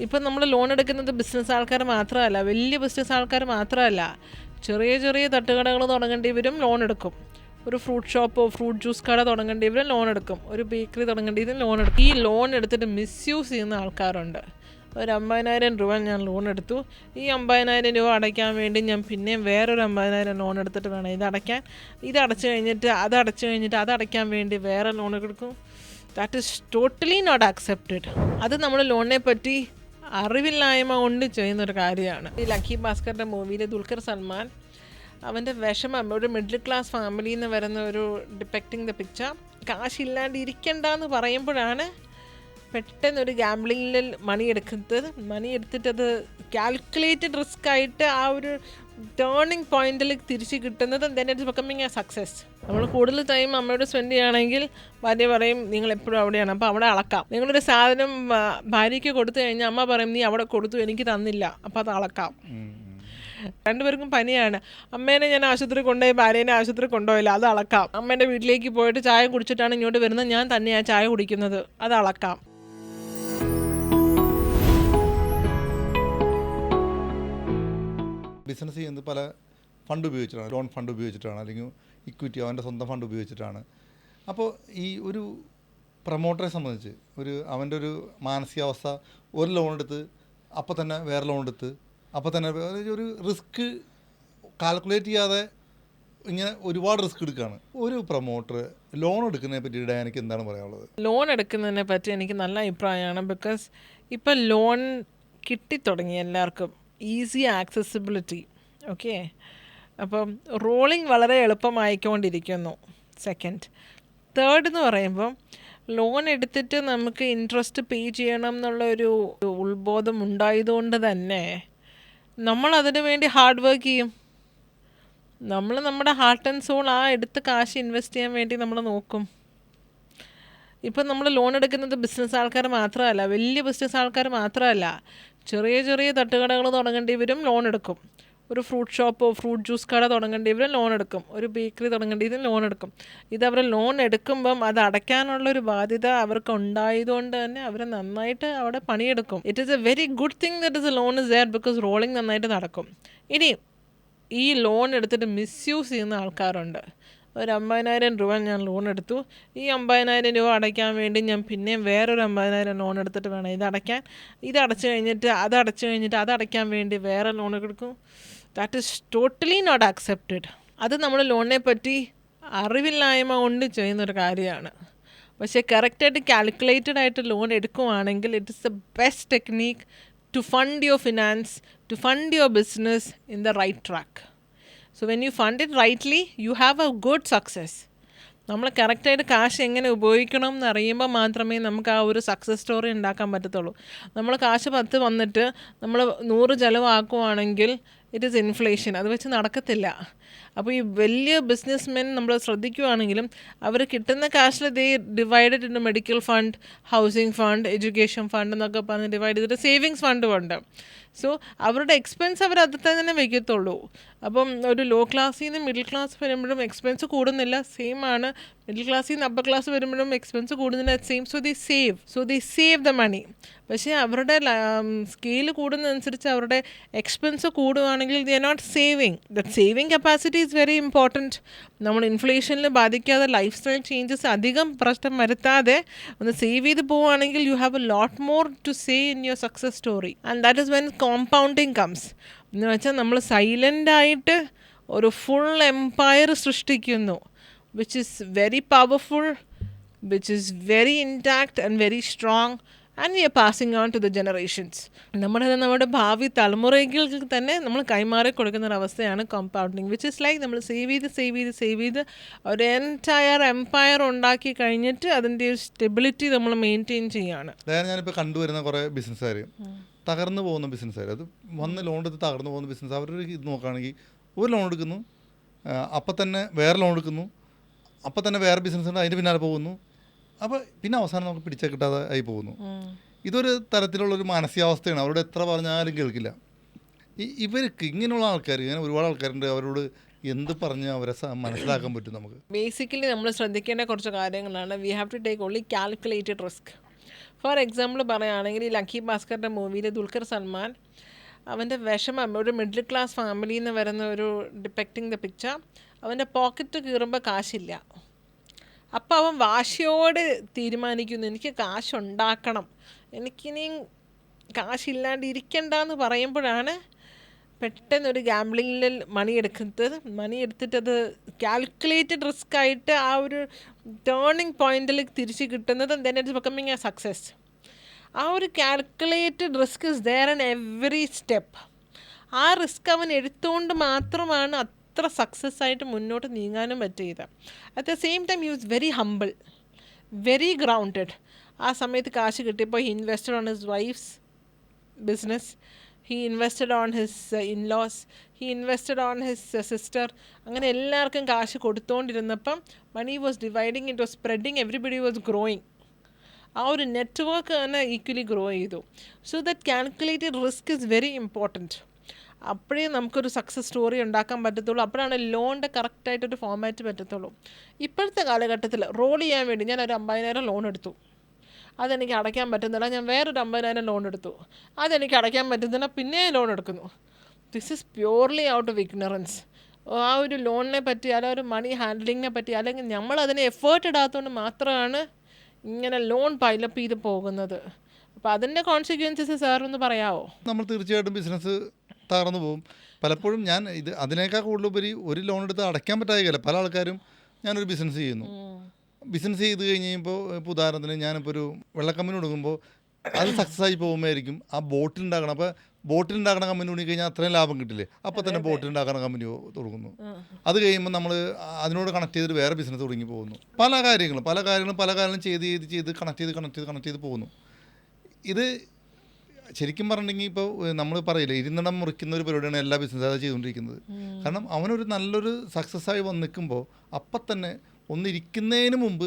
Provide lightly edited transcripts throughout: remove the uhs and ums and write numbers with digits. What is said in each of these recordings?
ഇപ്പം നമ്മൾ ലോൺ എടുക്കുന്നത് ബിസിനസ് ആൾക്കാർ മാത്രമല്ല, വലിയ ബിസിനസ് ആൾക്കാർ മാത്രമല്ല, ചെറിയ ചെറിയ തട്ടുകടകൾ തുടങ്ങേണ്ടിവരും ലോൺ എടുക്കും. ഒരു ഫ്രൂട്ട് ഷോപ്പോ ഫ്രൂട്ട് ജ്യൂസ് കട തുടങ്ങേണ്ടിവരും ലോൺ എടുക്കും. ഒരു ബേക്കറി തുടങ്ങേണ്ടിവരും ലോൺ എടുക്കും. ഈ ലോൺ എടുത്തിട്ട് മിസ്യൂസ് ചെയ്യുന്ന ആൾക്കാരുണ്ട്. ഒരു 50,000 രൂപ ഞാൻ ലോൺ എടുത്തു, ഈ 50,000 രൂപ അടയ്ക്കാൻ വേണ്ടി ഞാൻ പിന്നെയും വേറൊരു 50,000 ലോൺ എടുത്തിട്ട് വേണം ഇതടയ്ക്കാൻ. ഇതടച്ചു കഴിഞ്ഞിട്ട് അതടയ്ക്കാൻ വേണ്ടി വേറെ ലോൺ എടുക്കും. That is totally not accepted. അത് നമ്മൾ ലോണിനെ പറ്റി അറിവില്ലായ്മ കൊണ്ട് ചെയ്യുന്നൊരു കാര്യമാണ്. ഈ ലക്കി ഭാസ്കറിൻ്റെ മൂവിയിൽ ദുൽഖർ സൽമാൻ അവൻ്റെ വിഷമം, ഒരു മിഡിൽ ക്ലാസ് ഫാമിലിയിൽ നിന്ന് വരുന്ന ഒരു ഡിപ്പെക്റ്റിംഗ് ദ പിക്ചർ, കാശില്ലാണ്ട് ഇരിക്കണ്ടെന്ന് പറയുമ്പോഴാണ് പെട്ടെന്നൊരു ഗാംബ്ലിങ്ങിൽ മണി എടുത്തിട്ട് അത് കാൽക്കുലേറ്റഡ് റിസ്ക് ആയിട്ട് ആ ഒരു ടേണിംഗ് പോയിന്റിൽ തിരിച്ച് കിട്ടുന്നത്. Then it's becoming a success. നമ്മൾ കൂടുതൽ ടൈം അമ്മയോട് സ്പെൻഡ് ചെയ്യുകയാണെങ്കിൽ ഭാര്യ പറയും നിങ്ങൾ എപ്പോഴും അവിടെയാണ്, അപ്പോൾ അവിടെ അളക്കാം. നിങ്ങളൊരു സാധനം ഭാര്യയ്ക്ക് കൊടുത്തു കഴിഞ്ഞാൽ അമ്മ പറയും നീ അവിടെ കൊടുത്തു എനിക്ക് തന്നില്ല, അപ്പോൾ അത് അളക്കാം. രണ്ടുപേർക്കും പനിയാണ്, അമ്മേനെ ഞാൻ ആശുപത്രി കൊണ്ടുപോയി ഭാര്യേനെ ആശുപത്രി കൊണ്ടുപോയില്ല, അത് അളക്കാം. അമ്മേൻ്റെ വീട്ടിലേക്ക് പോയിട്ട് ചായ കുടിച്ചിട്ടാണ് ഇങ്ങോട്ട് വരുന്നത്, ഞാൻ തന്നെയാണ് ചായ കുടിക്കുന്നത്, അത് അളക്കാം. ബിസിനസ് ചെയ്യുന്നത് പല ഫണ്ട് ഉപയോഗിച്ചിട്ടാണ്, ലോൺ ഫണ്ട് ഉപയോഗിച്ചിട്ടാണ്, അല്ലെങ്കിൽ ഇക്വിറ്റി അവൻ്റെ സ്വന്തം ഫണ്ട് ഉപയോഗിച്ചിട്ടാണ്. അപ്പോൾ ഈ ഒരു പ്രൊമോട്ടറെ സംബന്ധിച്ച് അവൻ്റെ ഒരു മാനസികാവസ്ഥ, ഒരു ലോൺ എടുത്ത് അപ്പോൾ തന്നെ വേറെ ലോൺ എടുത്ത് അപ്പോൾ തന്നെ ഒരു റിസ്ക് കാൽക്കുലേറ്റ് ചെയ്യാതെ ഇങ്ങനെ ഒരുപാട് റിസ്ക് എടുക്കുകയാണ്. ഒരു പ്രൊമോട്ടർ ലോൺ എടുക്കുന്നതിനെ പറ്റി എനിക്ക് എന്താണ് പറയാനുള്ളത്? ലോൺ എടുക്കുന്നതിനെ പറ്റി എനിക്ക് നല്ല അഭിപ്രായമാണ്. ബിക്കോസ് ഇപ്പം ലോൺ കിട്ടിത്തുടങ്ങി എല്ലാവർക്കും, ഈസി ആക്സസിബിലിറ്റി. ഓക്കെ, അപ്പം റോളിങ് വളരെ എളുപ്പമായിക്കൊണ്ടിരിക്കുന്നു. സെക്കൻഡ്, തേർഡ് എന്ന് പറയുമ്പം ലോൺ എടുത്തിട്ട് നമുക്ക് ഇൻട്രസ്റ്റ് പേ ചെയ്യണം എന്നുള്ളൊരു ഉത്ബോധം ഉണ്ടായതുകൊണ്ട് തന്നെ നമ്മളതിനു വേണ്ടി ഹാർഡ് വർക്ക് ചെയ്യും. നമ്മൾ നമ്മുടെ ഹാർട്ട് ആൻഡ് സോൾ ആ എടുത്ത് കാശ് ഇൻവെസ്റ്റ് ചെയ്യാൻ വേണ്ടി നമ്മൾ നോക്കും. ഇപ്പം നമ്മൾ ലോൺ എടുക്കുന്നത് ബിസിനസ് ആൾക്കാർ മാത്രമല്ല, വലിയ ബിസിനസ് ആൾക്കാർ മാത്രമല്ല, ചെറിയ ചെറിയ തട്ടുകടകൾ തുടങ്ങേണ്ടിവരും ലോൺ എടുക്കും. ഒരു ഫ്രൂട്ട് ഷോപ്പോ ഫ്രൂട്ട് ജ്യൂസ് കട തുടങ്ങേണ്ടിവരും ലോൺ എടുക്കും. ഒരു ബേക്കറി തുടങ്ങേണ്ടിവരും ലോൺ എടുക്കും. ഇതവർ ലോൺ എടുക്കുമ്പം അത് അടയ്ക്കാനുള്ളൊരു ബാധ്യത അവർക്ക് ഉണ്ടായതുകൊണ്ട് തന്നെ അവർ നന്നായിട്ട് അവിടെ പണിയെടുക്കും. It is a very good thing that is a loan is there because rolling നന്നായിട്ട് നടക്കും. ഇനി ഈ ലോൺ എടുത്തിട്ട് മിസ്യൂസ് ചെയ്യുന്ന ആൾക്കാരുണ്ട്. ഒരു 50,000 രൂപ ഞാൻ ലോൺ എടുത്തു, ഈ 50,000 രൂപ അടയ്ക്കാൻ വേണ്ടി ഞാൻ പിന്നെയും വേറൊരു 50,000 ലോൺ എടുത്തിട്ട് വേണം ഇതടയ്ക്കാൻ. ഇതടച്ചു കഴിഞ്ഞിട്ട് അതടയ്ക്കാൻ വേണ്ടി വേറെ ലോൺ എടുക്കും. That is totally not accepted. അത് നമ്മൾ ലോണിനെ പറ്റി അറിവില്ലായ്മ കൊണ്ട് ചെയ്യുന്നൊരു കാര്യമാണ്. പക്ഷേ കറക്റ്റായിട്ട് കാൽക്കുലേറ്റഡ് ആയിട്ട് ലോൺ എടുക്കുവാണെങ്കിൽ it is the best technique to fund your finance, to fund your business in the right track. So when you fund it rightly, you have a good success. നമ്മൾ കറക്റ്റായിട്ട് കാശ് എങ്ങനെ ഉപയോഗിക്കണം എന്ന് അറിയുമ്പോൾ മാത്രമേ നമുക്ക് ആ ഒരു സക്സസ് സ്റ്റോറി ഉണ്ടാക്കാൻ പറ്റത്തുള്ളൂ. നമ്മൾ കാശ് 10 വന്നിട്ട് നമ്മൾ 100 ചിലവാക്കുവാണെങ്കിൽ ഇറ്റ് ഈസ് ഇൻഫ്ലേഷൻ, അത് വെച്ച് നടക്കത്തില്ല. അപ്പോൾ ഈ വലിയ ബിസിനസ് മെൻ നമ്മൾ ശ്രദ്ധിക്കുകയാണെങ്കിലും അവർ കിട്ടുന്ന കാശിൽ they divided in medical fund, housing fund, education fund എന്നൊക്കെ പറഞ്ഞ് ഡിവൈഡ് ചെയ്തിട്ട് സേവിങ്സ് ഫണ്ടും ഉണ്ട്. സോ അവരുടെ എക്സ്പെൻസ് അവർ അത് തന്നെ വയ്ക്കത്തുള്ളൂ. അപ്പം ഒരു ലോ ക്ലാസ്സിൽ നിന്ന് മിഡിൽ ക്ലാസ് വരുമ്പോഴും എക്സ്പെൻസ് കൂടുന്നില്ല, സെയിം ആണ്. മിഡിൽ ക്ലാസ്സിൽ നിന്ന് അപ്പർ ക്ലാസ് വരുമ്പോഴും എക്സ്പെൻസ് കൂടുന്നില്ല, same. So they save the money. പക്ഷേ അവരുടെ സ്കെയിൽ കൂടുന്നതനുസരിച്ച് അവരുടെ എക്സ്പെൻസ് കൂടുകയാണെങ്കിൽ they are not saving. That saving capacity is very important. നമ്മൾ ഇൻഫ്ലേഷനിൽ ബാധിക്കാതെ ലൈഫ് സ്റ്റൈൽ ചേഞ്ചസ് അധികം പ്രശ്നം വരുത്താതെ ഒന്ന് സേവ് ചെയ്ത് പോവുകയാണെങ്കിൽ you have a lot more to say in your success story. And that is when compounding comes. എന്ന് വെച്ചാൽ നമ്മൾ സൈലൻ്റായിട്ട് ഒരു ഫുൾ എംപയർ സൃഷ്ടിക്കുന്നു, which is very powerful, which is very intact and very strong, and we are passing on to the generations. നമ്മുടെ ഭാവി തലമുറകൾക്ക് തന്നെ നമ്മൾ കൈമാറി കൊടുക്കുന്നൊരവസ്ഥയാണ് കോമ്പൗണ്ടിങ്, വിച്ച് ഇസ് ലൈക്ക് നമ്മൾ സേവ് ചെയ്ത് ഒരു എൻറ്റയർ എംപയർ ഉണ്ടാക്കി കഴിഞ്ഞിട്ട് അതിൻ്റെ ഒരു സ്റ്റെബിലിറ്റി നമ്മൾ മെയിൻറ്റെയിൻ ചെയ്യുകയാണ്. അതായത് ഞാനിപ്പോൾ കണ്ടുവരുന്ന കുറേ ബിസിനസ്സുകാർ, തകർന്നു പോകുന്ന ബിസിനസ്സുകാർ, അത് വന്ന് ലോൺ എടുത്ത് തകർന്നു പോകുന്ന ബിസിനസ്, അവരുടെ ഇത് നോക്കുകയാണെങ്കിൽ ഒരു ലോൺ എടുക്കുന്നു, അപ്പം തന്നെ വേറെ ലോൺ എടുക്കുന്നു, അപ്പം തന്നെ വേറെ ബിസിനസ് ഉണ്ട് അതിൻ്റെ പിന്നാലെ പോകുന്നു, അപ്പോൾ പിന്നെ അവസാനം നമുക്ക് പിടിച്ചാൽ കിട്ടാതെ ആയി പോകുന്നു. ഇതൊരു തരത്തിലുള്ളൊരു മാനസികാവസ്ഥയാണ്. അവരോട് എത്ര പറഞ്ഞാലും കേൾക്കില്ല. ഇവർക്ക് ഇങ്ങനെയുള്ള ആൾക്കാർ, ഇങ്ങനെ ഒരുപാട് ആൾക്കാരുണ്ട്, അവരോട് എന്ത് പറഞ്ഞ് അവരെ മനസ്സിലാക്കാൻ പറ്റും നമുക്ക്? ബേസിക്കലി നമ്മൾ ശ്രദ്ധിക്കേണ്ട കുറച്ച് കാര്യങ്ങളാണ്. We have to take only calculated risk. For example പറയുകയാണെങ്കിൽ ഈ ലക്കി ഭാസ്കറിൻ്റെ മൂവിയിൽ ദുൽഖർ സൽമാൻ അവൻ്റെ വിഷമം ഒരു മിഡിൽ ക്ലാസ് ഫാമിലിയിൽ നിന്ന് വരുന്ന ഒരു ഡിപ്പെക്റ്റിംഗ് ദ പിക്ചർ, അവൻ്റെ പോക്കറ്റ് കീറുമ്പോൾ കാശില്ല. അപ്പോൾ അവൻ വാശിയോട് തീരുമാനിക്കുന്നു എനിക്ക് കാശുണ്ടാക്കണം, എനിക്കിനിയും കാശില്ലാണ്ട് ഇരിക്കണ്ടെന്ന് പറയുമ്പോഴാണ് പെട്ടെന്നൊരു ഗാംബ്ലിങ്ങിൽ മണി എടുത്തിട്ടത് കാൽക്കുലേറ്റഡ് റിസ്ക് ആയിട്ട് ആ ഒരു ടേണിംഗ് പോയിന്റിൽ തിരിച്ച് കിട്ടുന്നത്. Then it's becoming a success. ആ ഒരു calculated risk is there in every step. ആ റിസ്ക് അവൻ എടുത്തുകൊണ്ട് മാത്രമാണ് അത്ര സക്സസ് ആയിട്ട് മുന്നോട്ട് നീങ്ങാനും പറ്റിയത്. At the same time he was very humble, very grounded. ആ സമയത്ത് കാശ് കിട്ടിയപ്പോൾ he invested on his wife's business, he invested on his in-laws, he invested on his sister. അങ്ങനെ എല്ലാവർക്കും കാശ് കൊടുത്തുകൊണ്ടിരുന്നപ്പം money was dividing, it was spreading, everybody was growing. ആ ഒരു നെറ്റ്വർക്ക് തന്നെ ഈക്വലി ഗ്രോ ചെയ്തു. So that calculated risk is very important. അപ്പോഴേ നമുക്കൊരു സക്സസ് സ്റ്റോറി ഉണ്ടാക്കാൻ പറ്റത്തുള്ളൂ. അപ്പോഴാണ് ലോണിൻ്റെ കറക്റ്റായിട്ടൊരു ഫോമാറ്റ് പറ്റത്തുള്ളൂ. ഇപ്പോഴത്തെ കാലഘട്ടത്തിൽ റോൾ ചെയ്യാൻ വേണ്ടി ഞാൻ ഒരു 50,000 ലോൺ എടുത്തു, അതെനിക്ക് അടയ്ക്കാൻ പറ്റുന്നില്ല, ഞാൻ വേറൊരു 50,000 ലോൺ എടുത്തു, അതെനിക്ക് അടയ്ക്കാൻ പറ്റുന്നില്ല, പിന്നെ ലോൺ എടുക്കുന്നു. This is purely out of ignorance. ആ ഒരു ലോണിനെ പറ്റി അല്ലെങ്കിൽ ഒരു മണി ഹാൻഡ്ലിങ്ങിനെ പറ്റി അല്ലെങ്കിൽ നമ്മളതിനെ എഫേർട്ട് ഇടാത്തതുകൊണ്ട് മാത്രമാണ് ഇങ്ങനെ ലോൺ പൈലപ്പ് ചെയ്ത് പോകുന്നത്. അപ്പോൾ അതിൻ്റെ കോൺസിക്വൻസസ് സാറൊന്ന് പറയാമോ? നമ്മൾ തീർച്ചയായിട്ടും ബിസിനസ് തകർന്നു പോകും. പലപ്പോഴും ഞാൻ അതിനേക്കാൾ കൂടുതലുപരി ഒരു ലോൺ എടുത്ത് അടയ്ക്കാൻ പറ്റാതെയല്ല പല ആൾക്കാരും. ഞാനൊരു ബിസിനസ് ചെയ്യുന്നു, ബിസിനസ് ചെയ്ത് കഴിഞ്ഞ് കഴിയുമ്പോൾ ഇപ്പോൾ ഉദാഹരണത്തിന് ഞാനിപ്പോൾ ഒരു വെള്ളക്കമ്പനി കൊടുക്കുമ്പോൾ അത് സക്സസ് ആയി പോകുമ്പോഴായിരിക്കും ആ ബോട്ടിലുണ്ടാക്കണം. അപ്പോൾ ബോട്ടിലുണ്ടാക്കണ കമ്പനി തുടങ്ങിക്കഴിഞ്ഞാൽ അത്രയും ലാഭം കിട്ടില്ലേ, അപ്പോൾ തന്നെ ബോട്ടിലുണ്ടാക്കണ കമ്പനി തുടങ്ങുന്നു. അത് കഴിയുമ്പോൾ നമ്മൾ അതിനോട് കണക്ട് ചെയ്തിട്ട് വേറെ ബിസിനസ് തുടങ്ങി പോകുന്നു. പല കാര്യങ്ങളും ചെയ്ത് കണക്ട് ചെയ്ത് പോകുന്നു. ഇത് ശരിക്കും പറഞ്ഞിട്ടുണ്ടെങ്കിൽ ഇപ്പോൾ നമ്മൾ പറയില്ലേ, ഇരുന്നിടം മുറിക്കുന്ന ഒരു പരിപാടിയാണ് എല്ലാ ബിസിനസ്സും അത് ചെയ്തുകൊണ്ടിരിക്കുന്നത്. കാരണം അവനൊരു നല്ലൊരു സക്സസ് ആയി വന്ന് നിൽക്കുമ്പോൾ അപ്പം തന്നെ ഒന്നിരിക്കുന്നതിന് മുമ്പ്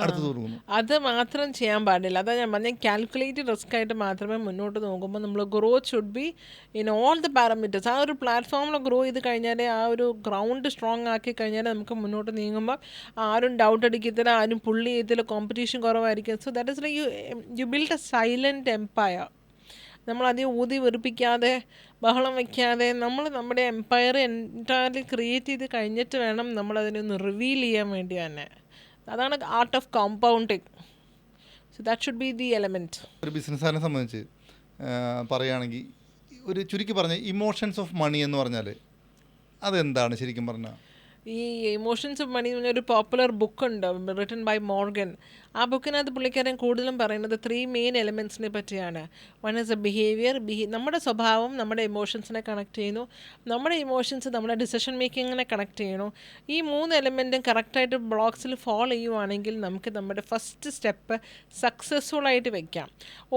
അടുത്ത് തുടങ്ങുന്നു. അത് മാത്രം ചെയ്യാൻ പാടില്ല. അതാ ഞാൻ പറഞ്ഞ കാൽക്കുലേറ്റഡ് റിസ്ക് ആയിട്ട് മാത്രമേ മുന്നോട്ട് നോക്കുമ്പോൾ നമ്മൾ growth should be in all the parameters. ആ ഒരു പ്ലാറ്റ്ഫോമിൽ ഗ്രോ ചെയ്ത് കഴിഞ്ഞാൽ, ആ ഒരു ഗ്രൗണ്ട് സ്ട്രോങ് ആക്കി കഴിഞ്ഞാൽ നമുക്ക് മുന്നോട്ട് നീങ്ങുമ്പോൾ ആരും ഡൗട്ട് അടിക്കത്തില്ല, ആരും പുള്ളി ചെയ്തില്ല, കോമ്പറ്റീഷൻ കുറവായിരിക്കും. So that is like you build a silent empire. നമ്മളധികം ഊതി വെറുപ്പിക്കാതെ ബഹളം വയ്ക്കാതെ നമ്മൾ നമ്മുടെ എംപയർ എൻറ്റയർലി ക്രിയേറ്റ് ചെയ്ത് കഴിഞ്ഞിട്ട് വേണം നമ്മളതിനൊന്ന് റിവീൽ ചെയ്യാൻ വേണ്ടി തന്നെ. അതാണ് art of compounding. So that should be the element. ഒരു ബിസിനസ്സുകാരനെ സംബന്ധിച്ച് പറയുകയാണെങ്കിൽ ഒരു ചുരുക്കി പറഞ്ഞ ഇമോഷൻസ് ഓഫ് മണി എന്ന് പറഞ്ഞാൽ അതെന്താണ് ശരിക്കും പറഞ്ഞാൽ? ഈ ഇമോഷൻസ് ഓഫ് മണി എന്ന് പറഞ്ഞൊരു പോപ്പുലർ ബുക്കുണ്ട് റിട്ടൺ ബൈ മോർഗൻ. ആ ബുക്കിനകത്ത് പുള്ളിക്കാരൻ കൂടുതലും പറയുന്നത് 3 മെയിൻ എലമെൻറ്റ്സിനെ പറ്റിയാണ്. വൺ ഈസ് എ ബിഹേവിയർ, നമ്മുടെ സ്വഭാവം നമ്മുടെ ഇമോഷൻസിനെ കണക്ട് ചെയ്യുന്നു, നമ്മുടെ ഇമോഷൻസ് നമ്മുടെ ഡിസിഷൻ മേക്കിങ്ങിനെ കണക്ട് ചെയ്യണു. ഈ 3 എലമെൻറ്റും കറക്റ്റായിട്ട് ബ്ലോക്സിൽ ഫോളോ ചെയ്യുവാണെങ്കിൽ നമുക്ക് നമ്മുടെ ഫസ്റ്റ് സ്റ്റെപ്പ് സക്സസ്ഫുള്ളായിട്ട് വെക്കാം.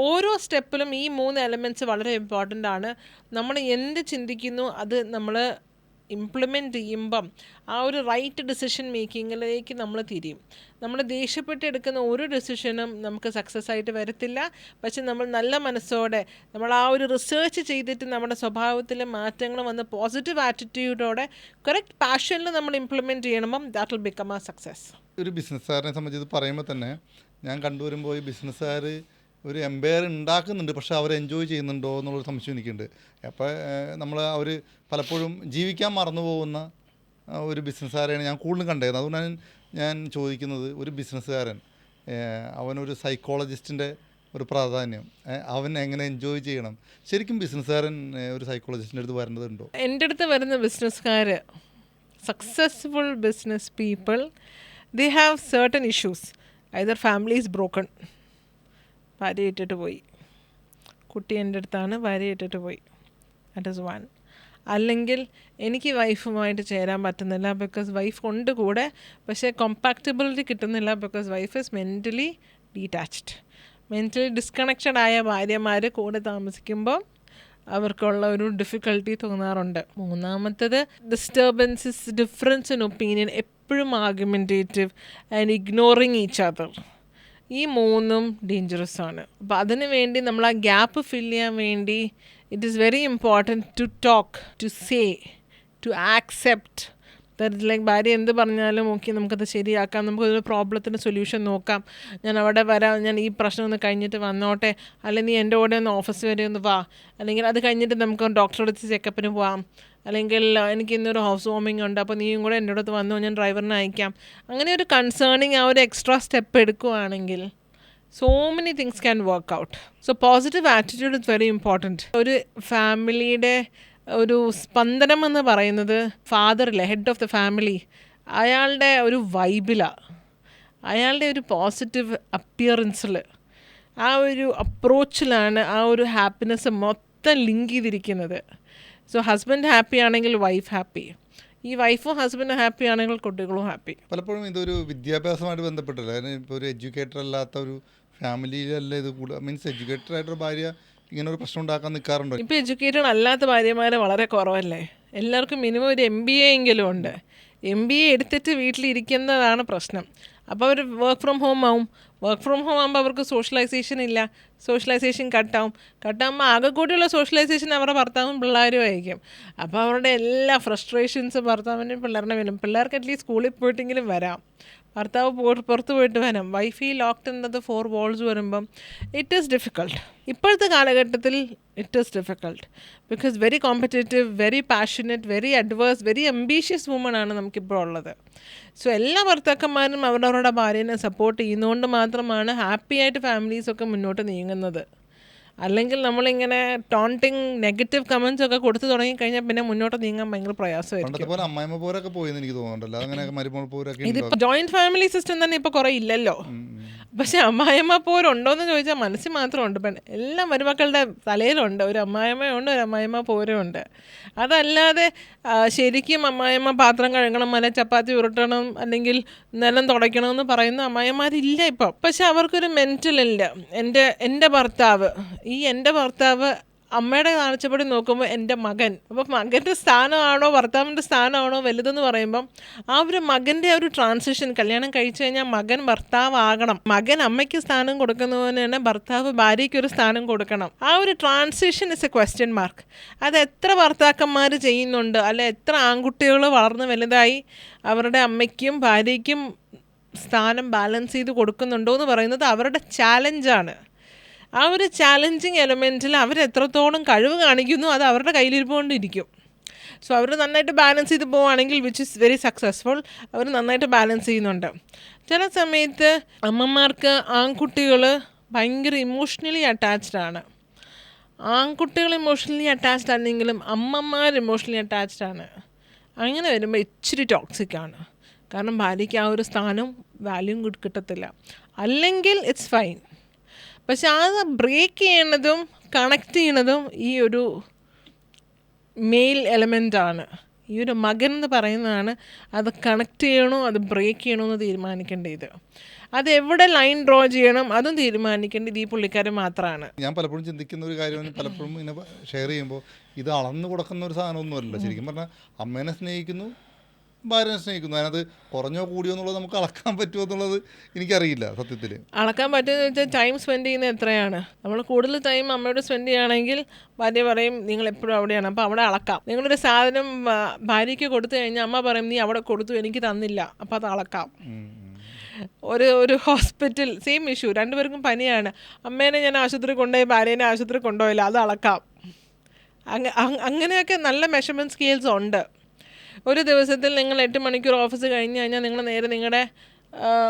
ഓരോ സ്റ്റെപ്പിലും ഈ 3 എലമെൻറ്റ്സ് വളരെ ഇമ്പോർട്ടൻ്റ് ആണ്. നമ്മൾ എന്ത് ചിന്തിക്കുന്നു അത് നമ്മൾ ഇംപ്ലിമെൻറ്റ് ചെയ്യുമ്പം ആ ഒരു റൈറ്റ് ഡിസിഷൻ മേക്കിങ്ങിലേക്ക് നമ്മൾ തിരിയും. നമ്മൾ ദേഷ്യപ്പെട്ടെടുക്കുന്ന ഒരു ഡിസിഷനും നമുക്ക് സക്സസ് ആയിട്ട് വരത്തില്ല. പക്ഷെ നമ്മൾ നല്ല മനസ്സോടെ നമ്മൾ ആ ഒരു റിസർച്ച് ചെയ്തിട്ട് നമ്മുടെ സ്വഭാവത്തിൽ മാറ്റങ്ങൾ വന്ന് പോസിറ്റീവ് ആറ്റിറ്റ്യൂഡോടെ കറക്റ്റ് പാഷനിൽ നമ്മൾ ഇംപ്ലിമെൻറ്റ് ചെയ്യണം. That will become A success. ഒരു ബിസിനസ്സുകാരനെ സംബന്ധിച്ച് പറയുമ്പോൾ തന്നെ ഞാൻ കണ്ടുവരുമ്പോൾ ഈ ബിസിനസ്സുകാർ ഒരു എംപയർ ഉണ്ടാക്കുന്നുണ്ട്, പക്ഷേ അവർ എൻജോയ് ചെയ്യുന്നുണ്ടോ എന്നുള്ളൊരു സംശയം എനിക്കുണ്ട്. അപ്പോൾ നമ്മൾ അവർ പലപ്പോഴും ജീവിക്കാൻ മറന്നു പോകുന്ന ഒരു ബിസിനസ്സുകാരെയാണ് ഞാൻ കൂടുതലും കണ്ടത്. അതുകൊണ്ടാണ് ഞാൻ ചോദിക്കുന്നത്, ഒരു ബിസിനസ്സുകാരൻ അവനൊരു സൈക്കോളജിസ്റ്റിൻ്റെ ഒരു പ്രാധാന്യം, അവൻ എങ്ങനെ എൻജോയ് ചെയ്യണം? ശരിക്കും ബിസിനസ്സുകാരൻ ഒരു സൈക്കോളജിസ്റ്റിൻ്റെ അടുത്ത് വരേണ്ടതുണ്ടോ? എൻ്റെ അടുത്ത് വരുന്ന ബിസിനസ്സുകാർ, successful business people, they have certain issues. Either family is broken, ഭാര്യ ഇട്ടിട്ട് പോയി, കുട്ടി എൻ്റെ അടുത്താണ്, ഭാര്യ ഇട്ടിട്ട് പോയി, ദാറ്റ് ഈസ് വൺ. അല്ലെങ്കിൽ എനിക്ക് വൈഫുമായിട്ട് ചേരാൻ പറ്റുന്നില്ല, ബിക്കോസ് വൈഫ് ഉണ്ട് കൂടെ, പക്ഷേ കോമ്പാക്റ്റബിലിറ്റി കിട്ടുന്നില്ല, because wife is mentally detached. Mentally disconnected ആയ ഭാര്യമാർ കൂടെ താമസിക്കുമ്പോൾ അവർക്കുള്ള ഒരു ഡിഫിക്കൽട്ടി തോന്നാറുണ്ട്. മൂന്നാമത്തത് ഡിസ്റ്റർബൻസസ്, ഡിഫറൻസ് ഇൻ ഒപ്പീനിയൻ, എപ്പോഴും argumentative and ignoring each other. ഈ 3ഉം ഡേഞ്ചറസ് ആണ്. അപ്പോൾ അതിന് വേണ്ടി നമ്മൾ ആ ഗ്യാപ്പ് ഫില്ല് ചെയ്യാൻ വേണ്ടി it is very important to talk, to say, to accept like ഭാര്യ എന്ത് പറഞ്ഞാലും ഓക്കെ നമുക്കത് ശരിയാക്കാം, നമുക്കൊരു പ്രോബ്ലത്തിന് സൊല്യൂഷൻ നോക്കാം, ഞാൻ അവിടെ വരാം, ഞാൻ ഈ പ്രശ്നം ഒന്ന് കഴിഞ്ഞിട്ട് വന്നോട്ടെ, അല്ലെങ്കിൽ നീ എൻ്റെ കൂടെ ഒന്ന് ഓഫീസ് വരെ ഒന്ന് വാ, അല്ലെങ്കിൽ അത് കഴിഞ്ഞിട്ട് നമുക്ക് ഡോക്ടറെ അടുത്ത് ചെക്കപ്പിന് പോവാം, അല്ലെങ്കിൽ എനിക്ക് ഇന്നൊരു ഹൗസ് വാമിംഗ് ഉണ്ട് അപ്പോൾ നീയും കൂടെ എൻ്റെ അടുത്ത് വന്നോ, ഞാൻ ഡ്രൈവറിനെ അയക്കാം. അങ്ങനെ ഒരു കൺസേണിങ് ആ ഒരു എക്സ്ട്രാ സ്റ്റെപ്പ് എടുക്കുകയാണെങ്കിൽ so many things can work out. So positive attitude is very important. ഒരു ഫാമിലിയുടെ ഒരു സ്പന്ദനം എന്ന് പറയുന്നത് ഫാദറിലെ ഹെഡ് ഓഫ് ദ ഫാമിലി, അയാളുടെ ഒരു വൈബിലാണ്, അയാളുടെ ഒരു പോസിറ്റീവ് അപ്പിയറൻസിൽ, ആ ഒരു അപ്രോച്ചിലാണ് ആ ഒരു ഹാപ്പിനെസ് മൊത്തം ലിങ്ക് ചെയ്തിരിക്കുന്നത്. സോ ഹസ്ബൻഡ് ഹാപ്പി ആണെങ്കിൽ വൈഫ് ഹാപ്പി, ഈ വൈഫും ഹസ്ബൻഡും ഹാപ്പി ആണെങ്കിൽ കുട്ടികളും ഹാപ്പി. പലപ്പോഴും ഇതൊരു വിദ്യാഭ്യാസമായിട്ട് ബന്ധപ്പെട്ടില്ല. അതിന് ഇപ്പോൾ ഒരു എഡ്യൂക്കേറ്റർ അല്ലാത്ത ഒരു ഫാമിലിയിലല്ല ഇത് കൂടുതൽ, മീൻസ് എഡ്യൂക്കേറ്റഡ് ആയിട്ടൊരു ഭാര്യ ഇങ്ങനെ ഒരു പ്രശ്നം ഉണ്ടാക്കാൻ നിൽക്കാറുണ്ടോ? ഇപ്പോൾ എഡ്യൂക്കേറ്റഡ് അല്ലാത്ത ഭാര്യമാർ വളരെ കുറവല്ലേ. എല്ലാവർക്കും മിനിമം ഒരു MBA എങ്കിലും ഉണ്ട്. MBA എടുത്തിട്ട് വീട്ടിലിരിക്കുന്നതാണ് പ്രശ്നം. അപ്പോൾ അവർ വർക്ക് ഫ്രം ഹോം ആവും. വർക്ക് ഫ്രം ഹോം ആകുമ്പോൾ അവർക്ക് സോഷ്യലൈസേഷൻ ഇല്ല, സോഷ്യലൈസേഷൻ കട്ടാകുമ്പോൾ ആകെ കൂടിയുള്ള സോഷ്യലൈസേഷൻ അവരുടെ ഭർത്താവും പിള്ളേരും ആയിരിക്കും. അപ്പോൾ അവരുടെ എല്ലാ ഫ്രസ്ട്രേഷൻസും ഭർത്താവിൻ്റെയും പിള്ളേരുടെ വരും. പിള്ളേർക്ക് അറ്റ്ലീസ്റ്റ് സ്കൂളിൽ പോയിട്ടെങ്കിലും വരാം, ഭർത്താവ് പുറത്ത് പോയിട്ട് വരാം. വൈഫി ലോക്ക്ഡ് ഇൻ 4 walls വരുമ്പം ഇറ്റ് ഈസ് ഡിഫിക്കൾട്ട്. ഇപ്പോഴത്തെ കാലഘട്ടത്തിൽ it is difficult because very competitive, very passionate, very adverse, very ambitious woman ആണ് നമുക്കിപ്പോൾ ഉള്ളത്. സോ എല്ലാ ഭർത്താക്കന്മാരും അവരവരുടെ ഭാര്യനെ സപ്പോർട്ട് ചെയ്യുന്നതുകൊണ്ട് മാത്രമാണ് ഹാപ്പി ആയിട്ട് ഫാമിലീസൊക്കെ മുന്നോട്ട് നീങ്ങുന്നത്. അല്ലെങ്കിൽ നമ്മളിങ്ങനെ ടോണ്ടിങ് നെഗറ്റീവ് കമൻസ് ഒക്കെ കൊടുത്തു തുടങ്ങിക്കഴിഞ്ഞാൽ പിന്നെ മുന്നോട്ട് നീങ്ങാൻ ഭയങ്കര പ്രയാസമായിരിക്കും. ഇതിപ്പോൾ ജോയിന്റ് ഫാമിലി സിസ്റ്റം തന്നെ ഇപ്പോൾ കുറേ ഇല്ലല്ലോ. പക്ഷെ അമ്മായിയമ്മ പോരുണ്ടോയെന്ന് ചോദിച്ചാൽ മനസ്സിൽ മാത്രമുണ്ട്. എല്ലാ മരുമക്കളുടെ തലയിലുണ്ട്, ഒരു അമ്മായിയമ്മയുണ്ട്, ഒരു അമ്മായിയമ്മ പോരുമുണ്ട്. അതല്ലാതെ ശരിക്കും അമ്മായിയമ്മ പാത്രം കഴുകണം, മല ചപ്പാത്തി ഉരുട്ടണം, അല്ലെങ്കിൽ നിലം തുടയ്ക്കണമെന്ന് പറയുന്ന അമ്മായിയമ്മമാരില്ല ഇപ്പം. പക്ഷെ അവർക്കൊരു മെൻറ്റലില്ല. എൻ്റെ ഭർത്താവ്, എൻ്റെ ഭർത്താവ് അമ്മയുടെ കാഴ്ചപ്പാടി നോക്കുമ്പോൾ എൻ്റെ മകൻ, അപ്പോൾ മകൻ്റെ സ്ഥാനമാണോ ഭർത്താവിൻ്റെ സ്ഥാനമാണോ വലുതെന്ന് പറയുമ്പം ആ ഒരു മകൻ്റെ ആ ഒരു ട്രാൻസിഷൻ, കല്യാണം കഴിച്ചു കഴിഞ്ഞാൽ മകൻ ഭർത്താവാകണം, മകൻ അമ്മയ്ക്ക് സ്ഥാനം കൊടുക്കുന്നതുപോലെ തന്നെ ഭർത്താവ് ഭാര്യയ്ക്കൊരു സ്ഥാനം കൊടുക്കണം. ആ ഒരു transition is A question mark. അത് എത്ര ഭർത്താക്കന്മാർ ചെയ്യുന്നുണ്ട്, അല്ലെ എത്ര ആൺകുട്ടികൾ വളർന്ന് വലുതായി അവരുടെ അമ്മയ്ക്കും ഭാര്യയ്ക്കും സ്ഥാനം ബാലൻസ് ചെയ്ത് കൊടുക്കുന്നുണ്ടോ എന്ന് പറയുന്നത് അവരുടെ ചാലഞ്ചാണ്. ആ ഒരു ചാലഞ്ചിങ് എലമെൻറ്റിൽ അവരെത്രത്തോളം കഴിവ് കാണിക്കുന്നു അത് അവരുടെ കയ്യിലിരിപ്പുകൊണ്ടിരിക്കും. സോ അവർ നന്നായിട്ട് ബാലൻസ് ചെയ്ത് പോവുകയാണെങ്കിൽ വിച്ച് ഇസ് വെരി സക്സസ്ഫുൾ, അവർ നന്നായിട്ട് ബാലൻസ് ചെയ്യുന്നുണ്ട്. ചില സമയത്ത് അമ്മമാർക്ക് ആൺകുട്ടികൾ ഭയങ്കര ഇമോഷണലി അറ്റാച്ച്ഡ് ആണ്. ആൺകുട്ടികൾ ഇമോഷണലി അറ്റാച്ച്ഡ് ആണെങ്കിലും അമ്മമാർ ഇമോഷണലി അറ്റാച്ച്ഡ് ആണ്. അങ്ങനെ വരുമ്പോൾ ഇച്ചിരി ടോക്സിക്കാണ്. കാരണം ഭാര്യയ്ക്ക് ആ ഒരു സ്ഥാനം വാല്യൂം കിട്ടത്തില്ല. അല്ലെങ്കിൽ ഇറ്റ്സ് ഫൈൻ. പക്ഷെ അത് ബ്രേക്ക് ചെയ്യണതും കണക്ട് ചെയ്യണതും ഈ ഒരു മെയിൽ എലമെൻ്റാണ്. ഈ ഒരു മകൻ എന്ന് പറയുന്നതാണ് അത് കണക്ട് ചെയ്യണോ അത് ബ്രേക്ക് ചെയ്യണോ എന്ന് തീരുമാനിക്കേണ്ടത്. അത് എവിടെ ലൈൻ ഡ്രോ ചെയ്യണം അതും തീരുമാനിക്കേണ്ടത് ഈ പുള്ളിക്കാരൻ മാത്രമാണ്. ഞാൻ പലപ്പോഴും ചിന്തിക്കുന്ന ഒരു കാര്യം, പലപ്പോഴും ഇങ്ങനെ ഷെയർ ചെയ്യുമ്പോൾ ഇത് അളന്ന് കൊടുക്കുന്ന ഒരു സാധനമൊന്നുമല്ല. ശരിക്കും പറഞ്ഞാൽ അമ്മേനെ സ്നേഹിക്കുന്നു, ഭാര്യനെ സ്നേഹിക്കുന്നു. അതിനകത്ത് കുറഞ്ഞോ കൂടിയോ എന്നുള്ളത് നമുക്ക് അളക്കാൻ പറ്റുമോ എന്നുള്ളത് എനിക്കറിയില്ല. സത്യത്തിൽ അളക്കാൻ പറ്റുമെന്ന് വെച്ചാൽ ടൈം സ്പെൻഡ് ചെയ്യുന്നത് എത്രയാണ്. നമ്മൾ കൂടുതൽ ടൈം അമ്മയോട് സ്പെൻഡ് ചെയ്യുകയാണെങ്കിൽ ഭാര്യ പറയും നിങ്ങൾ എപ്പോഴും അവിടെയാണ്, അപ്പോൾ അവിടെ അളക്കാം. നിങ്ങളൊരു സാധനം ഭാര്യയ്ക്ക് കൊടുത്തു കഴിഞ്ഞാൽ അമ്മ പറയും നീ അവിടെ കൊടുത്തു എനിക്ക് തന്നില്ല, അപ്പോൾ അത് അളക്കാം. ഒരു ഹോസ്പിറ്റൽ സെയിം ഇഷ്യൂ, രണ്ടുപേർക്കും പനിയാണ്, അമ്മേനെ ഞാൻ ആശുപത്രി കൊണ്ടുപോയി ഭാര്യേനെ ആശുപത്രി കൊണ്ടുപോയില്ല, അത് അളക്കാം. അങ്ങനെയൊക്കെ നല്ല മെഷർമെൻറ്റ് സ്കെയിൽസ് ഉണ്ട്. ഒരു ദിവസത്തിൽ നിങ്ങൾ 8 മണിക്കൂർ ഓഫീസ് കഴിഞ്ഞ് കഴിഞ്ഞാൽ നിങ്ങൾ നേരെ നിങ്ങളുടെ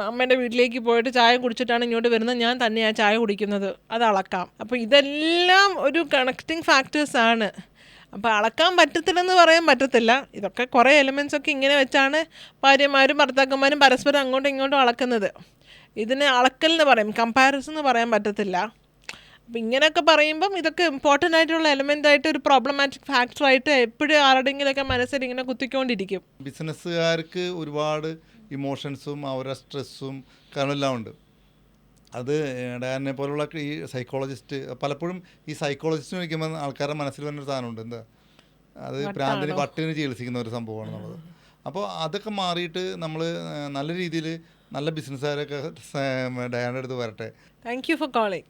അമ്മേൻ്റെ വീട്ടിലേക്ക് പോയിട്ട് ചായ കുടിച്ചിട്ടാണ് ഇങ്ങോട്ട് വരുന്നത്, ഞാൻ തന്നെയാണ് ചായ കുടിക്കുന്നത്, അത് അളക്കാം. അപ്പോൾ ഇതെല്ലാം ഒരു കണക്റ്റിംഗ് ഫാക്ടേഴ്സാണ്. അപ്പോൾ അളക്കാൻ പറ്റത്തില്ലെന്ന് പറയാൻ പറ്റത്തില്ല. ഇതൊക്കെ കുറേ എലിമെൻറ്റ്സ് ഒക്കെ ഇങ്ങനെ വെച്ചാണ് ഭാര്യമാരും ഭർത്താക്കന്മാരും പരസ്പരം അങ്ങോട്ടും ഇങ്ങോട്ടും അളക്കുന്നത്. ഇതിന് അളക്കൽ എന്ന് പറയും, കമ്പാരിസൺ എന്ന് പറയാൻ പറ്റത്തില്ല. അപ്പം ഇങ്ങനെയൊക്കെ പറയുമ്പം ഇതൊക്കെ ഇമ്പോർട്ടൻ്റ് ആയിട്ടുള്ള എലമെൻ്റ് ആയിട്ട് ഒരു പ്രോബ്ലമാറ്റിക് ഫാക്ടറായിട്ട് എപ്പോഴും ആരുടെങ്കിലൊക്കെ മനസ്സിൽ ഇങ്ങനെ കുത്തിക്കൊണ്ടിരിക്കും. ബിസിനസ്സുകാർക്ക് ഒരുപാട് ഇമോഷൻസും അവരുടെ സ്ട്രെസ്സും കാരണമെല്ലാം ഉണ്ട്. അത് ഡയാനെ പോലുള്ള ഈ സൈക്കോളജിസ്റ്റ്, പലപ്പോഴും ഈ സൈക്കോളജിസ്റ്റ് ചോദിക്കുമ്പോൾ ആൾക്കാരുടെ മനസ്സിൽ വരുന്നൊരു സാധനമുണ്ട്, എന്താ അത് പ്രാന്തിന് വട്ടിന് ചികിത്സിക്കുന്ന ഒരു സംഭവമാണെന്നുള്ളത്. അപ്പോൾ അതൊക്കെ മാറിയിട്ട് നമ്മൾ നല്ല രീതിയിൽ നല്ല ബിസിനസ്സുകാരൊക്കെ ഡയാൻ്റെ അടുത്ത് വരട്ടെ. Thank you for calling.